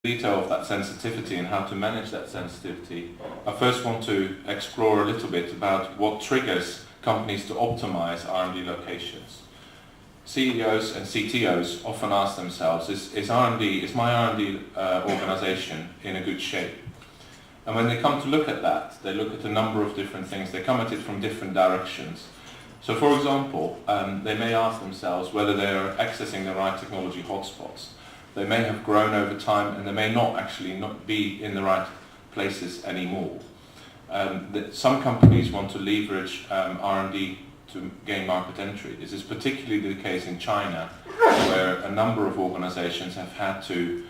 detail of that sensitivity and how to manage that sensitivity, I first want to explore a little bit about what triggers companies to optimize R&D locations. CEOs and CTOs often ask themselves, is my R&D organization in a good shape? And when they come to look at that, they look at a number of different things. They come at it from different directions. So for example, they may ask themselves whether they are accessing the right technology hotspots. They may have grown over time and they may not be in the right places anymore. Some companies want to leverage R&D to gain market entry. This is particularly the case in China, where a number of organizations have had to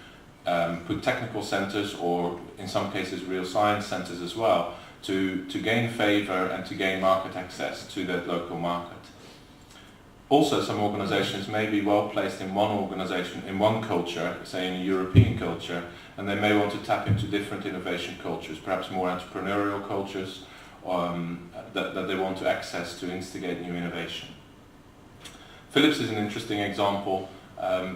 put technical centers, or in some cases real science centers as well, to gain favor and to gain market access to their local market. Also, some organizations may be well placed in one organization, in one culture, say in a European culture, and they may want to tap into different innovation cultures, perhaps more entrepreneurial cultures that they want to access to instigate new innovation. Philips is an interesting example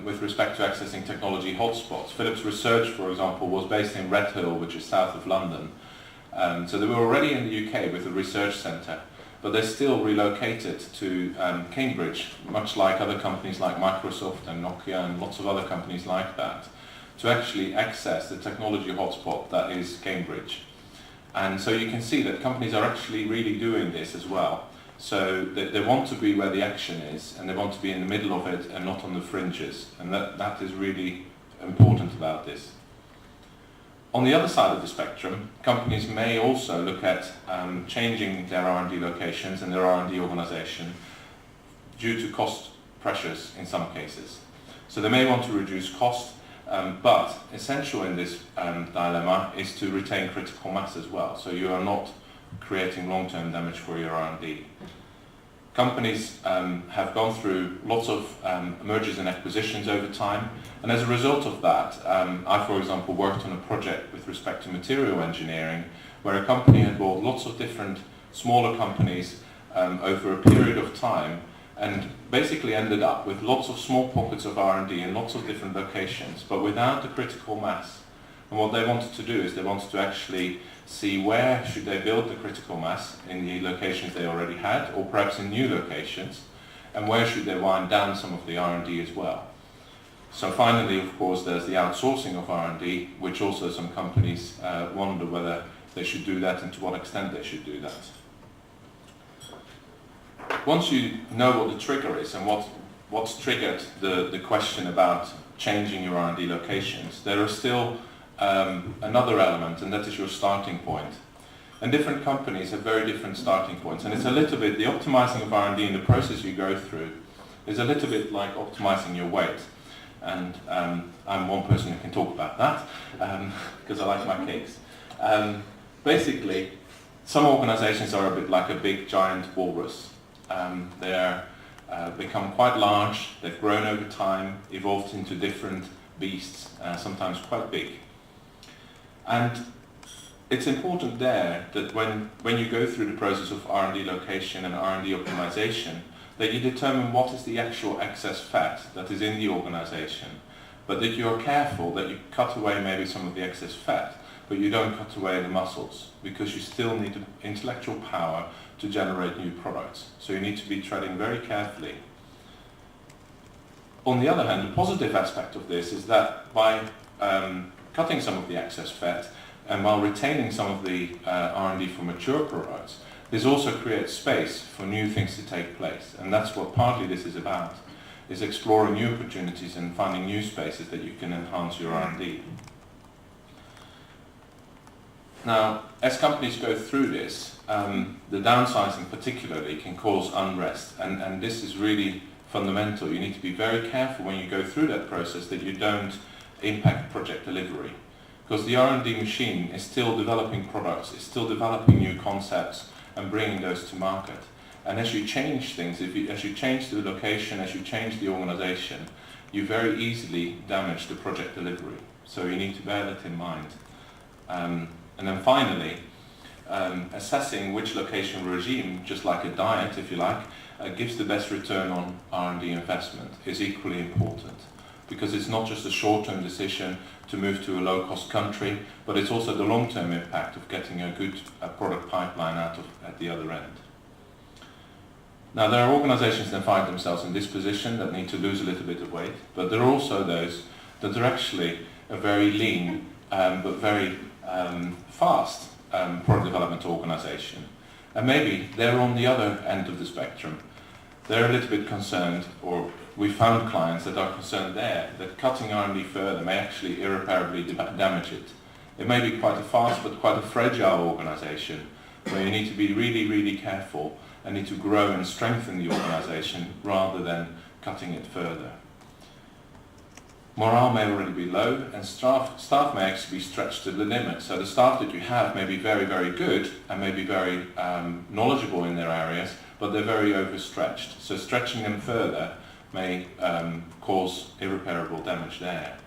with respect to accessing technology hotspots. Philips Research, for example, was based in Redhill, which is south of London. So they were already in the UK with a research centre, but they still relocated to Cambridge, much like other companies like Microsoft and Nokia and lots of other companies like that, to actually access the technology hotspot that is Cambridge. And so you can see that companies are actually really doing this as well. So they want to be where the action is, and they want to be in the middle of it and not on the fringes. And that is really important about this. On the other side of the spectrum, companies may also look at changing their R&D locations and their R&D organization due to cost pressures in some cases. So they may want to reduce cost, but essential in this dilemma is to retain critical mass as well, so you are not creating long-term damage for your R&D. Companies have gone through lots of mergers and acquisitions over time, and as a result of that, I, for example, worked on a project with respect to material engineering, where a company had bought lots of different smaller companies over a period of time, and basically ended up with lots of small pockets of R&D in lots of different locations, but without the critical mass. And what they wanted to do is they wanted to actually see where should they build the critical mass in the locations they already had, or perhaps in new locations, and where should they wind down some of the R&D as well. So finally, of course, there's the outsourcing of R&D, which also some companies wonder whether they should do that and to what extent they should do that. Once you know what the trigger is and what's triggered the question about changing your R&D locations, there are still another element, and that is your starting point. And different companies have very different starting points, and it's a little bit, the optimizing of R&D and the process you go through is a little bit like optimizing your weight. And I'm one person who can talk about that, because I like my cakes. Basically, some organizations are a bit like a big giant walrus. They're become quite large, they've grown over time, evolved into different beasts, sometimes quite big. And it's important there that when you go through the process of R&D location and R&D optimization, that you determine what is the actual excess fat that is in the organization, but that you're careful that you cut away maybe some of the excess fat, but you don't cut away the muscles, because you still need intellectual power to generate new products. So you need to be treading very carefully. On the other hand, the positive aspect of this is that by cutting some of the excess fat and while retaining some of the R&D for mature products, this also creates space for new things to take place. And that's what partly this is about, is exploring new opportunities and finding new spaces that you can enhance your R&D. Now, as companies go through this, the downsizing particularly can cause unrest, and this is really fundamental. You need to be very careful when you go through that process that you don't impact project delivery, because the R&D machine is still developing products, is still developing new concepts and bringing those to market. And as you change things, as you change the location, as you change the organization, you very easily damage the project delivery. So you need to bear that in mind. And then finally, assessing which location regime, just like a diet if you like, gives the best return on R&D investment is equally important. because it's not just a short-term decision to move to a low-cost country, but it's also the long-term impact of getting a good product pipeline out of at the other end. Now, there are organizations that find themselves in this position that need to lose a little bit of weight, but there are also those that are actually a very lean but very fast product development organization. And maybe they're on the other end of the spectrum. They're a little bit concerned, or we found clients that are concerned there, that cutting R&D further may actually irreparably damage it. It may be quite a fast but quite a fragile organization where you need to be really, really careful and need to grow and strengthen the organization rather than cutting it further. Morale may already be low, and staff may actually be stretched to the limit. So the staff that you have may be very, very good and may be very knowledgeable in their areas, but they're very overstretched. So stretching them further may cause irreparable damage there.